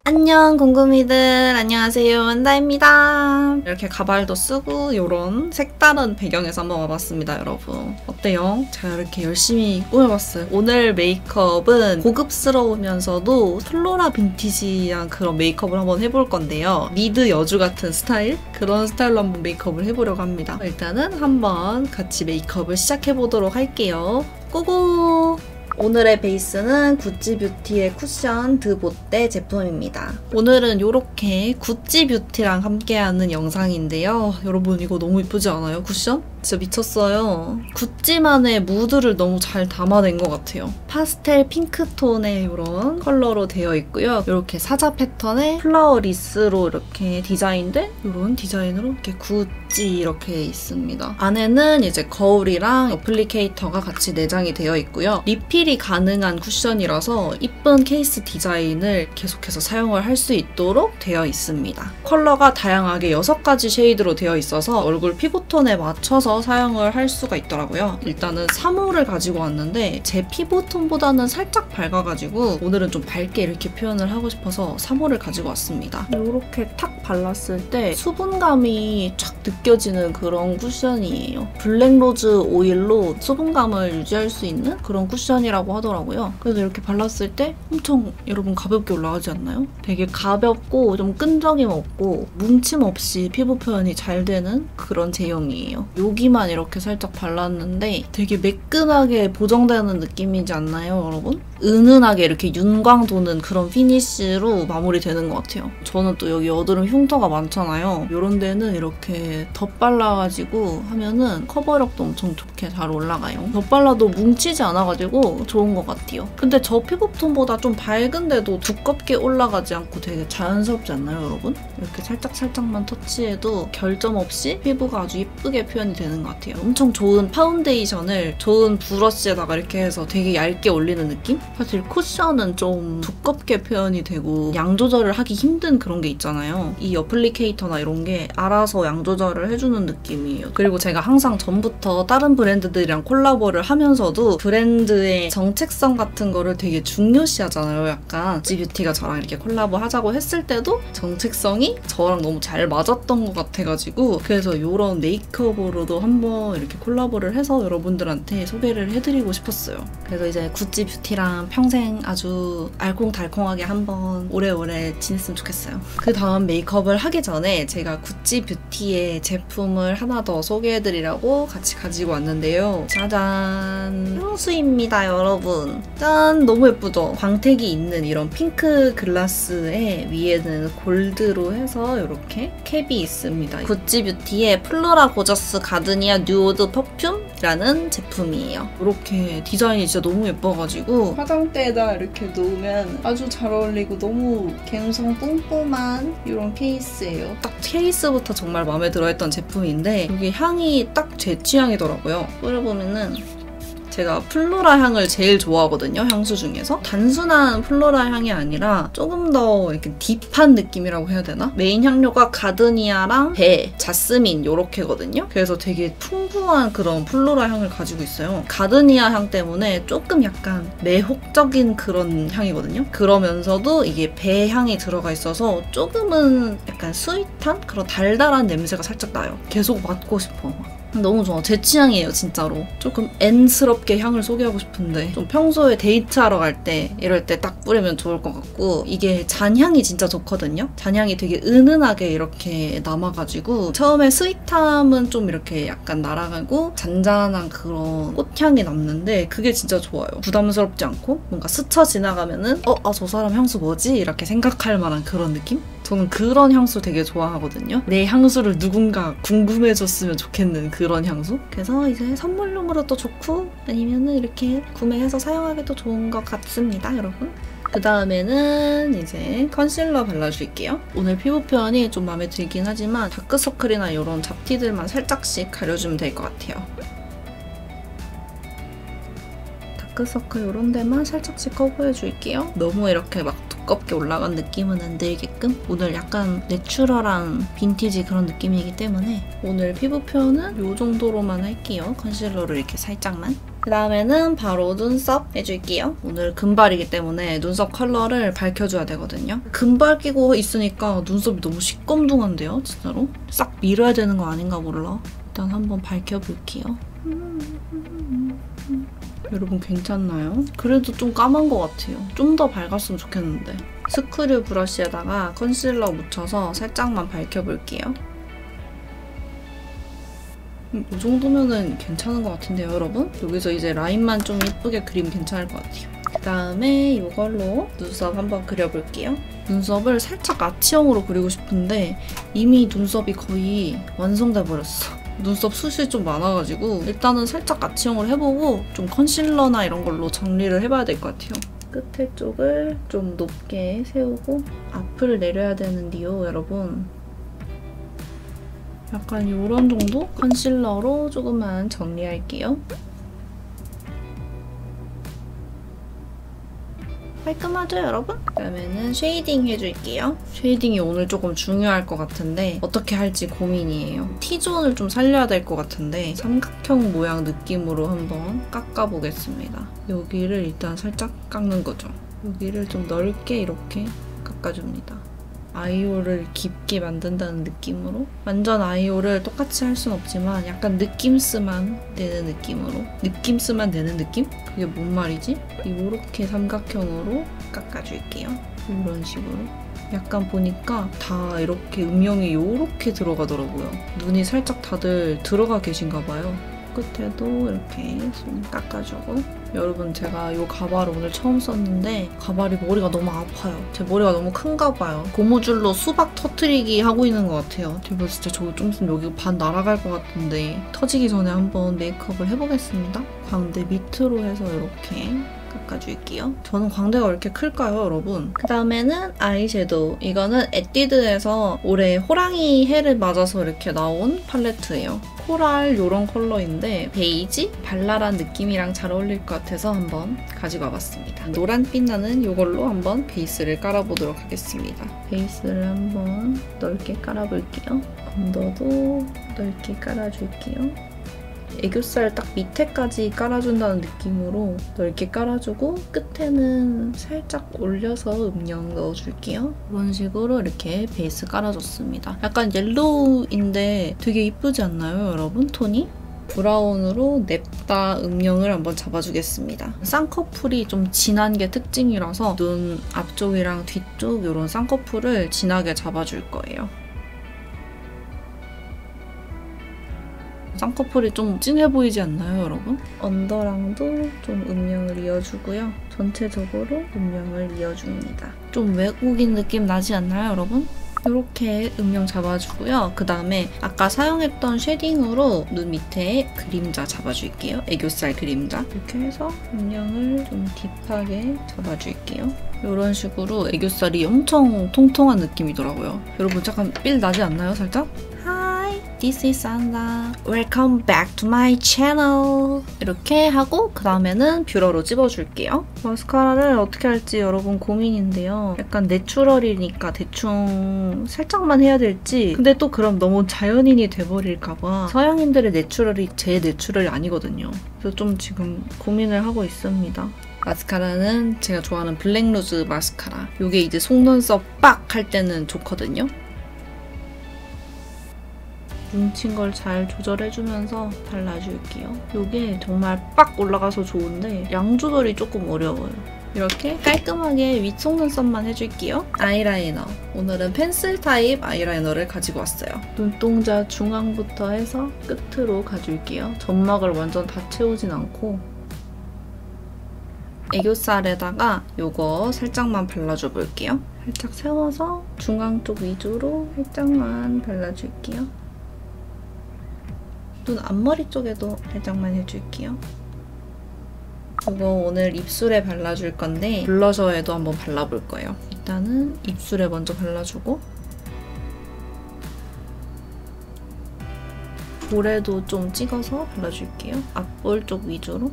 안녕 궁금이들, 안녕하세요, 만다입니다. 이렇게 가발도 쓰고 이런 색다른 배경에서 한번 와봤습니다. 여러분 어때요? 제가 이렇게 열심히 꾸며봤어요. 오늘 메이크업은 고급스러우면서도 플로라 빈티지한 그런 메이크업을 한번 해볼 건데요. 미드 여주 같은 스타일? 그런 스타일로 한번 메이크업을 해보려고 합니다. 일단은 한번 같이 메이크업을 시작해보도록 할게요. 고고! 오늘의 베이스는 구찌뷰티의 쿠션 드 보떼 제품입니다. 오늘은 이렇게 구찌뷰티랑 함께하는 영상인데요. 여러분 이거 너무 이쁘지 않아요? 쿠션? 진짜 미쳤어요. 구찌만의 무드를 너무 잘 담아낸 것 같아요. 파스텔 핑크톤의 이런 컬러로 되어 있고요. 이렇게 사자 패턴의 플라워 리스로 이렇게 디자인된 이런 디자인으로 이렇게 구찌 이렇게 있습니다. 안에는 이제 거울이랑 어플리케이터가 같이 내장이 되어 있고요. 리필이 가능한 쿠션이라서 이쁜 케이스 디자인을 계속해서 사용을 할 수 있도록 되어 있습니다. 컬러가 다양하게 6가지 쉐이드로 되어 있어서 얼굴 피부톤에 맞춰서 사용을 할 수가 있더라고요. 일단은 3호를 가지고 왔는데 제 피부톤보다는 살짝 밝아가지고 오늘은 좀 밝게 이렇게 표현을 하고 싶어서 3호를 가지고 왔습니다. 이렇게 탁 발랐을 때 수분감이 쫙 느껴지는 그런 쿠션이에요. 블랙로즈 오일로 수분감을 유지할 수 있는 그런 쿠션이라고 하더라고요. 그래서 이렇게 발랐을 때 엄청 여러분 가볍게 올라가지 않나요? 되게 가볍고 좀 끈적임 없고 뭉침 없이 피부 표현이 잘 되는 그런 제형이에요. 여기만 이렇게 살짝 발랐는데 되게 매끈하게 보정되는 느낌이지 않나요, 여러분? 은은하게 이렇게 윤광 도는 그런 피니쉬로 마무리되는 것 같아요. 저는 또 여기 여드름 흉터가 많잖아요. 이런 데는 이렇게 덧발라가지고 하면은 커버력도 엄청 좋게 잘 올라가요. 덧발라도 뭉치지 않아가지고 좋은 것 같아요. 근데 저 피부톤보다 좀 밝은데도 두껍게 올라가지 않고 되게 자연스럽지 않나요, 여러분? 이렇게 살짝살짝만 터치해도 결점 없이 피부가 아주 예쁘게 표현이 되는 것 같아요. 엄청 좋은 파운데이션을 좋은 브러쉬에다가 이렇게 해서 되게 얇게 올리는 느낌? 사실 쿠션은 좀 두껍게 표현이 되고 양 조절을 하기 힘든 그런 게 있잖아요. 이 어플리케이터나 이런 게 알아서 양 조절을 해주는 느낌이에요. 그리고 제가 항상 전부터 다른 브랜드들이랑 콜라보를 하면서도 브랜드의 정체성 같은 거를 되게 중요시하잖아요. 약간 구찌뷰티가 저랑 이렇게 콜라보 하자고 했을 때도 정체성이 저랑 너무 잘 맞았던 것 같아가지고 그래서 이런 메이크업으로도 한번 이렇게 콜라보를 해서 여러분들한테 소개를 해드리고 싶었어요. 그래서 이제 구찌뷰티랑 평생 아주 알콩달콩하게 한번 오래오래 지냈으면 좋겠어요. 그 다음 메이크업을 하기 전에 제가 구찌뷰티의 제품을 하나 더 소개해드리려고 같이 가지고 왔는데요. 짜잔! 향수입니다, 여러분. 짠! 너무 예쁘죠? 광택이 있는 이런 핑크 글라스에 위에는 골드로 해서 이렇게 캡이 있습니다. 구찌뷰티의 플로라 고저스 가드니아 뉴오드 퍼퓸이라는 제품이에요. 이렇게 디자인이 진짜 너무 예뻐가지고 화장대에다 이렇게 놓으면 아주 잘 어울리고 너무 감성 뿜뿜한 이런 케이스예요. 딱 케이스부터 정말 마음에 들어했던 제품인데 여기 향이 딱 제 취향이더라고요. 뿌려보면은 제가 플로라 향을 제일 좋아하거든요, 향수 중에서. 단순한 플로라 향이 아니라 조금 더 이렇게 딥한 느낌이라고 해야 되나? 메인 향료가 가드니아랑 배, 자스민 요렇게거든요. 그래서 되게 풍부한 그런 플로라 향을 가지고 있어요. 가드니아 향 때문에 조금 약간 매혹적인 그런 향이거든요. 그러면서도 이게 배 향이 들어가 있어서 조금은 약간 스윗한 그런 달달한 냄새가 살짝 나요. 계속 맡고 싶어. 너무 좋아. 제 취향이에요, 진짜로. 조금 N스럽게 향을 소개하고 싶은데 좀 평소에 데이트하러 갈 때 이럴 때 딱 뿌리면 좋을 것 같고 이게 잔향이 진짜 좋거든요. 잔향이 되게 은은하게 이렇게 남아가지고 처음에 스윗함은 좀 이렇게 약간 날아가고 잔잔한 그런 꽃향이 남는데 그게 진짜 좋아요. 부담스럽지 않고 뭔가 스쳐 지나가면은 저 사람 향수 뭐지? 이렇게 생각할 만한 그런 느낌? 저는 그런 향수 되게 좋아하거든요. 내 향수를 누군가 궁금해줬으면 좋겠는 그런 향수. 그래서 이제 선물용으로도 좋고 아니면은 이렇게 구매해서 사용하기도 좋은 것 같습니다, 여러분. 그 다음에는 이제 컨실러 발라줄게요. 오늘 피부 표현이 좀 마음에 들긴 하지만 다크서클이나 이런 잡티들만 살짝씩 가려주면 될 것 같아요. 다크서클 이런 데만 살짝씩 커버해줄게요. 너무 이렇게 막 두껍게 올라간 느낌은 안 들게끔. 오늘 약간 내추럴한 빈티지 그런 느낌이기 때문에 오늘 피부 표현은 이 정도로만 할게요. 컨실러를 이렇게 살짝만. 그 다음에는 바로 눈썹 해줄게요. 오늘 금발이기 때문에 눈썹 컬러를 밝혀줘야 되거든요. 금발 끼고 있으니까 눈썹이 너무 시꺼둥한데요, 진짜로? 싹 밀어야 되는 거 아닌가 몰라. 일단 한번 밝혀볼게요. 여러분 괜찮나요? 그래도 좀 까만 것 같아요. 좀 더 밝았으면 좋겠는데. 스크류 브러쉬에다가 컨실러 묻혀서 살짝만 밝혀볼게요. 이 정도면은 괜찮은 것 같은데요, 여러분? 여기서 이제 라인만 좀 예쁘게 그리면 괜찮을 것 같아요. 그 다음에 이걸로 눈썹 한번 그려볼게요. 눈썹을 살짝 아치형으로 그리고 싶은데 이미 눈썹이 거의 완성돼 버렸어. 눈썹 숱이 좀 많아가지고 일단은 살짝 아치형으로 해보고 좀 컨실러나 이런 걸로 정리를 해봐야 될 것 같아요. 끝에 쪽을 좀 높게 세우고 앞을 내려야 되는데요, 여러분. 약간 이런 정도 컨실러로 조금만 정리할게요. 깔끔하죠, 여러분? 그다음에는 쉐이딩 해줄게요. 쉐이딩이 오늘 조금 중요할 것 같은데 어떻게 할지 고민이에요. T존을 좀 살려야 될 것 같은데 삼각형 모양 느낌으로 한번 깎아보겠습니다. 여기를 일단 살짝 깎는 거죠. 여기를 좀 넓게 이렇게 깎아줍니다. 아이홀을 깊게 만든다는 느낌으로. 완전 아이홀을 똑같이 할 순 없지만 약간 느낌스만 내는 느낌으로. 느낌스만 내는 느낌? 그게 뭔 말이지? 이렇게 삼각형으로 깎아줄게요. 이런 식으로. 약간 보니까 다 이렇게 음영이 이렇게 들어가더라고요. 눈이 살짝 다들 들어가 계신가 봐요. 끝에도 이렇게 손 깎아주고. 여러분, 제가 이 가발을 오늘 처음 썼는데 가발이 머리가 너무 아파요. 제 머리가 너무 큰가 봐요. 고무줄로 수박 터트리기 하고 있는 것 같아요. 이거 진짜 저 좀 있으면 여기 반 날아갈 것 같은데 터지기 전에 한번 메이크업을 해보겠습니다. 광대 밑으로 해서 이렇게 깎아줄게요. 저는 광대가 왜 이렇게 클까요, 여러분? 그 다음에는 아이섀도우. 이거는 에뛰드에서 올해 호랑이 해를 맞아서 이렇게 나온 팔레트예요. 코랄 이런 컬러인데 베이지? 발랄한 느낌이랑 잘 어울릴 것 같아서 한번 가지고 와봤습니다. 노란빛 나는 이걸로 한번 베이스를 깔아보도록 하겠습니다. 베이스를 한번 넓게 깔아볼게요. 언더도 넓게 깔아줄게요. 애교살 딱 밑에까지 깔아준다는 느낌으로 넓게 깔아주고 끝에는 살짝 올려서 음영 넣어줄게요. 이런 식으로 이렇게 베이스 깔아줬습니다. 약간 옐로우인데 되게 이쁘지 않나요, 여러분? 톤이? 브라운으로 냅다 음영을 한번 잡아주겠습니다. 쌍꺼풀이 좀 진한 게 특징이라서 눈 앞쪽이랑 뒤쪽 이런 쌍꺼풀을 진하게 잡아줄 거예요. 쌍꺼풀이 좀 진해 보이지 않나요, 여러분? 언더랑도 좀 음영을 이어주고요. 전체적으로 음영을 이어줍니다. 좀 외국인 느낌 나지 않나요, 여러분? 이렇게 음영 잡아주고요. 그 다음에 아까 사용했던 쉐딩으로 눈 밑에 그림자 잡아줄게요. 애교살 그림자. 이렇게 해서 음영을 좀 딥하게 잡아줄게요. 이런 식으로 애교살이 엄청 통통한 느낌이더라고요. 여러분 잠깐 삘 나지 않나요, 살짝? This is Sanda. Welcome back to my channel. 이렇게 하고 그 다음에는 뷰러로 찝어줄게요. 마스카라를 어떻게 할지 여러분 고민인데요. 약간 내추럴이니까 대충 살짝만 해야 될지 근데 또 그럼 너무 자연인이 돼버릴까봐 서양인들의 내추럴이 제 내추럴이 아니거든요. 그래서 좀 지금 고민을 하고 있습니다. 마스카라는 제가 좋아하는 블랙루즈 마스카라. 이게 이제 속눈썹 빡 할 때는 좋거든요. 뭉친 걸 잘 조절해주면서 발라줄게요. 이게 정말 빡 올라가서 좋은데 양 조절이 조금 어려워요. 이렇게 깔끔하게 윗 속눈썹만 해줄게요. 아이라이너. 오늘은 펜슬 타입 아이라이너를 가지고 왔어요. 눈동자 중앙부터 해서 끝으로 가줄게요. 점막을 완전 다 채우진 않고 애교살에다가 이거 살짝만 발라줘 볼게요. 살짝 세워서 중앙 쪽 위주로 살짝만 발라줄게요. 눈 앞머리 쪽에도 살짝만 해줄게요. 이거 오늘 입술에 발라줄 건데 블러셔에도 한번 발라볼 거예요. 일단은 입술에 먼저 발라주고 볼에도 좀 찍어서 발라줄게요. 앞볼 쪽 위주로.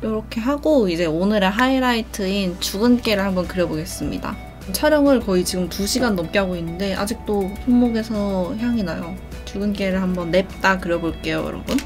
이렇게 하고 이제 오늘의 하이라이트인 죽은 깨를 한번 그려보겠습니다. 촬영을 거의 지금 2시간 넘게 하고 있는데 아직도 손목에서 향이 나요. 죽은 깨를 한번 냅다 그려볼게요, 여러분.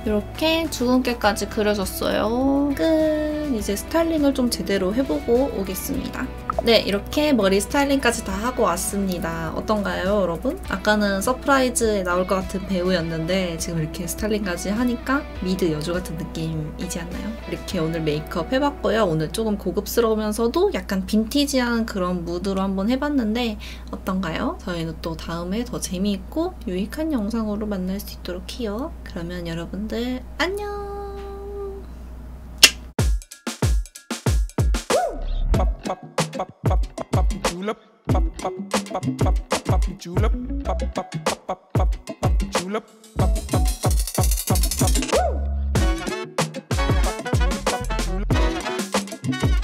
이렇게 죽은 깨까지 그려줬어요. 끝! 이제 스타일링을 좀 제대로 해보고 오겠습니다. 네, 이렇게 머리 스타일링까지 다 하고 왔습니다. 어떤가요, 여러분? 아까는 서프라이즈에 나올 것 같은 배우였는데 지금 이렇게 스타일링까지 하니까 미드 여주 같은 느낌이지 않나요? 이렇게 오늘 메이크업 해봤고요. 오늘 조금 고급스러우면서도 약간 빈티지한 그런 무드로 한번 해봤는데 어떤가요? 저희는 또 다음에 더 재미있고 유익한 영상으로 만날 수 있도록 해요. 그러면 여러분들 안녕! Julep, pop pop pop pop pop julep, pop pop pop pop pop julep, pop pop pop pop pop pop.